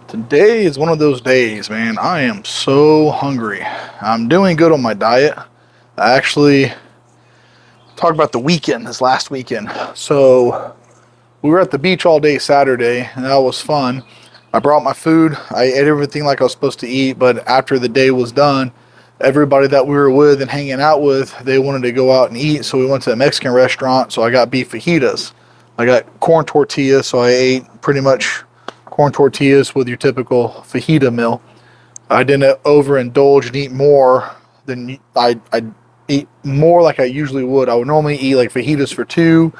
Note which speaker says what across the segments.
Speaker 1: Today is one of those days, man. I am so hungry. I'm doing good on my diet. I actually talked about the weekend, this last weekend. So we were at the beach all day Saturday, and that was fun. I brought my food. I ate everything like I was supposed to eat, but after the day was done, everybody that we were with and hanging out with, they wanted to go out and eat, so we went to a Mexican restaurant. So I got beef fajitas. I got corn tortillas, so I ate pretty much corn tortillas with your typical fajita meal. I didn't overindulge and eat more than I eat more like I usually would. I would normally eat like fajitas for two,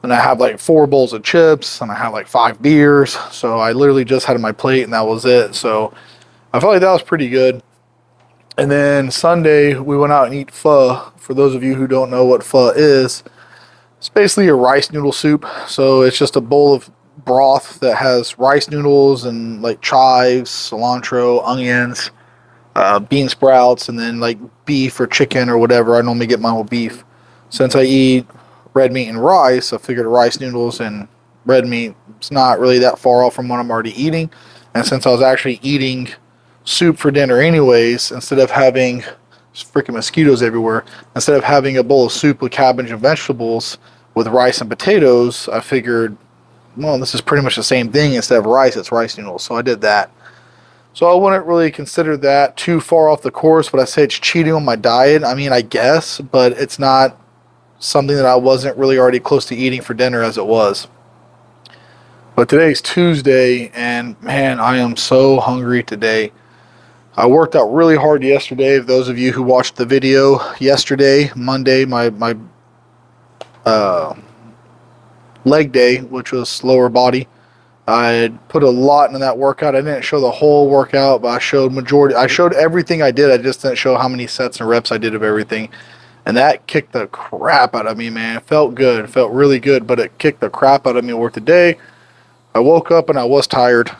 Speaker 1: and I have like four bowls of chips, and I have like five beers. So I literally just had my plate, and that was it. So I felt like that was pretty good. And then Sunday we went out and eat pho. For those of you who don't know what pho is, it's basically a rice noodle soup. So it's just a bowl of broth that has rice noodles and like chives, cilantro, onions, bean sprouts, and then like beef or chicken or whatever. I normally get mine with beef. Since I eat red meat and rice, I figured rice noodles and red meat is not really that far off from what I'm already eating. And since I was actually eating soup for dinner anyways, instead of having freaking mosquitoes everywhere, instead of having a bowl of soup with cabbage and vegetables with rice and potatoes, I figured, well, this is pretty much the same thing. Instead of rice, it's rice noodles. So I did that. So I wouldn't really consider that too far off the course, but I say it's cheating on my diet. I mean, I guess, but it's not something that I wasn't really already close to eating for dinner as it was. But today's Tuesday, and man, I am so hungry today. I worked out really hard yesterday. Those of you who watched the video yesterday, Monday, my leg day, which was lower body. I put a lot into that workout. I didn't show the whole workout, but I showed majority. I showed everything I did. I just didn't show how many sets and reps I did of everything. And that kicked the crap out of me, man. It felt good. It felt really good, but it kicked the crap out of me work today. I woke up and I was tired,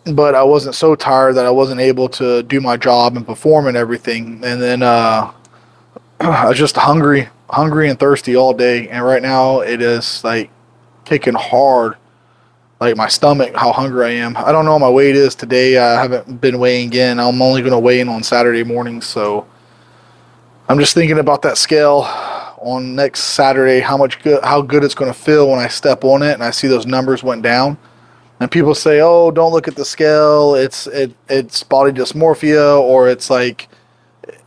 Speaker 1: but I wasn't so tired that I wasn't able to do my job and perform and everything. And then I was just hungry and thirsty all day. And right now it is like kicking hard. Like my stomach, how hungry I am. I don't know what my weight is today. I haven't been weighing in. I'm only going to weigh in on Saturday morning. So I'm just thinking about that scale on next Saturday, how good it's going to feel when I step on it and I see those numbers went down. And people say, "Oh, don't look at the scale. It's body dysmorphia, or it's like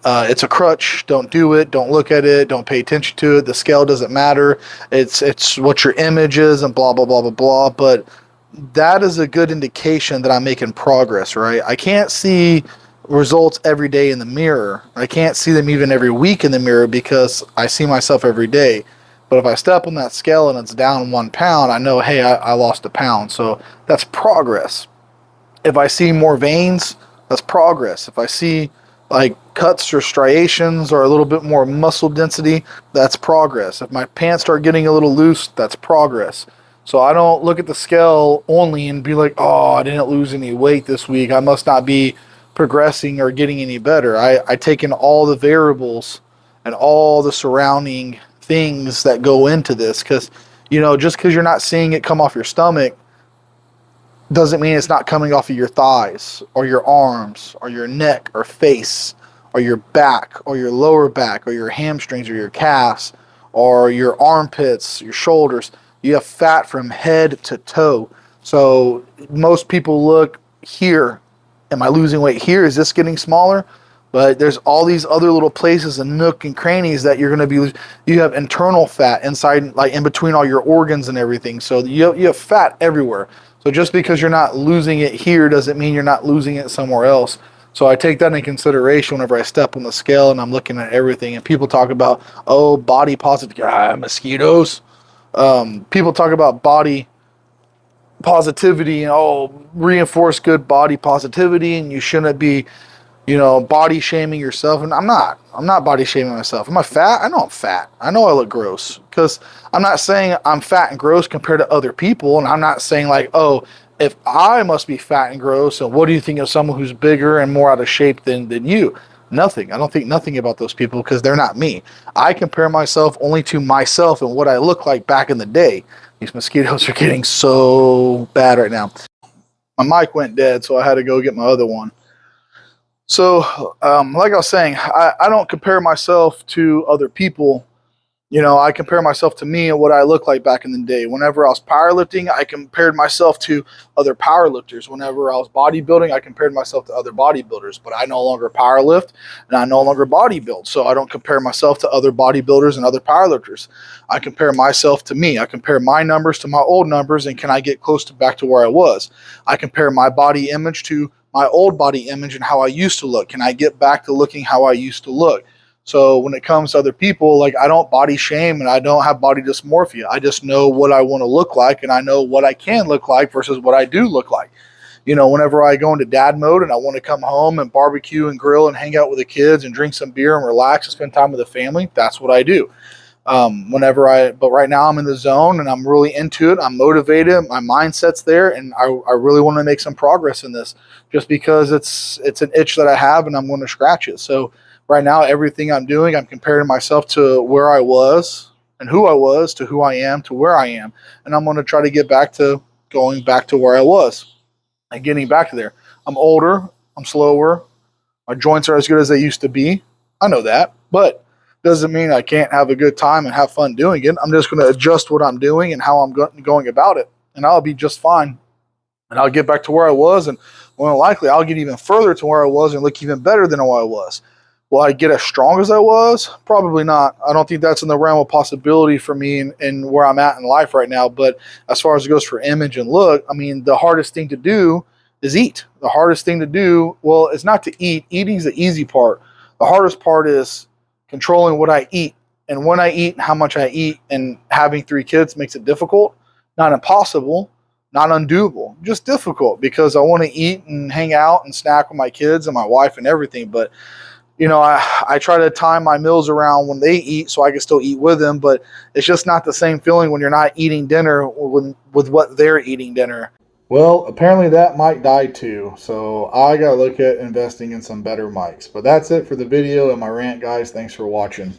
Speaker 1: it's a crutch. Don't do it. Don't look at it. Don't pay attention to it. The scale doesn't matter. It's what your image is, and blah blah blah blah blah." But that is a good indication that I'm making progress, right? I can't see results every day in the mirror. I can't see them even every week in the mirror because I see myself every day. But if I step on that scale and it's down 1 pound, I know, hey, I lost a pound. So that's progress. If I see more veins, that's progress. If I see like cuts or striations or a little bit more muscle density, that's progress. If my pants start getting a little loose, that's progress. So I don't look at the scale only and be like, oh, I didn't lose any weight this week. I must not be progressing or getting any better. I take in all the variables and all the surrounding things that go into this, because just because you're not seeing it come off your stomach doesn't mean it's not coming off of your thighs or your arms or your neck or face or your back or your lower back or your hamstrings or your calves or your armpits, your shoulders. You have fat from head to toe. So most people look here. Am I losing weight here? Is this getting smaller? But there's all these other little places and nook and crannies that you're going to be. You have internal fat inside, like in between all your organs and everything. So you have fat everywhere. So just because you're not losing it here doesn't mean you're not losing it somewhere else. So I take that in consideration whenever I step on the scale and I'm looking at everything. And people talk about, oh, body positive, mosquitoes. People talk about body positivity and reinforce good body positivity, and you shouldn't be body shaming yourself. And I'm not body shaming myself. Am I fat? I know I'm fat. I know I look gross, because I'm not saying I'm fat and gross compared to other people. And I'm not saying like, oh, if I must be fat and gross, and what do you think of someone who's bigger and more out of shape than you? Nothing. I don't think nothing about those people, because they're not me. I compare myself only to myself and what I look like back in the day. These mosquitoes are getting so bad right now. my mic went dead, so I had to go get my other one. So, like I was saying, I don't compare myself to other people. You know, I compare myself to me and what I look like back in the day. Whenever I was powerlifting, I compared myself to other powerlifters. Whenever I was bodybuilding, I compared myself to other bodybuilders. But I no longer powerlift and I no longer bodybuild. So I don't compare myself to other bodybuilders and other powerlifters. I compare myself to me. I compare my numbers to my old numbers, and can I get close to back to where I was? I compare my body image to my old body image and how I used to look. Can I get back to looking how I used to look? So when it comes to other people, like I don't body shame and I don't have body dysmorphia. I just know what I want to look like and I know what I can look like versus what I do look like. You know, whenever I go into dad mode and I want to come home and barbecue and grill and hang out with the kids and drink some beer and relax and spend time with the family, that's what I do. But right now I'm in the zone and I'm really into it. I'm motivated. My mindset's there, and I really want to make some progress in this, just because it's an itch that I have and I'm going to scratch it. So right now, everything I'm doing, I'm comparing myself to where I was and who I was to who I am to where I am, and I'm going to try to get back to going back to where I was and getting back to there. I'm older. I'm slower. My joints are as good as they used to be. I know that, but doesn't mean I can't have a good time and have fun doing it. I'm just going to adjust what I'm doing and how I'm going about it, and I'll be just fine. And I'll get back to where I was, and more than likely, I'll get even further to where I was and look even better than where I was. Will I get as strong as I was? Probably not. I don't think that's in the realm of possibility for me and where I'm at in life right now. But as far as it goes for image and look, I mean, the hardest thing to do is eat. The hardest thing to do, well, it's not to eat. Eating is the easy part. The hardest part is controlling what I eat and when I eat and how much I eat. And having 3 kids makes it difficult, not impossible, not undoable, just difficult, because I want to eat and hang out and snack with my kids and my wife and everything. But you know, I try to time my meals around when they eat so I can still eat with them, but it's just not the same feeling when you're not eating dinner with what they're eating dinner. Well, apparently that mic died too, so I gotta look at investing in some better mics. But that's it for the video and my rant, guys. Thanks for watching.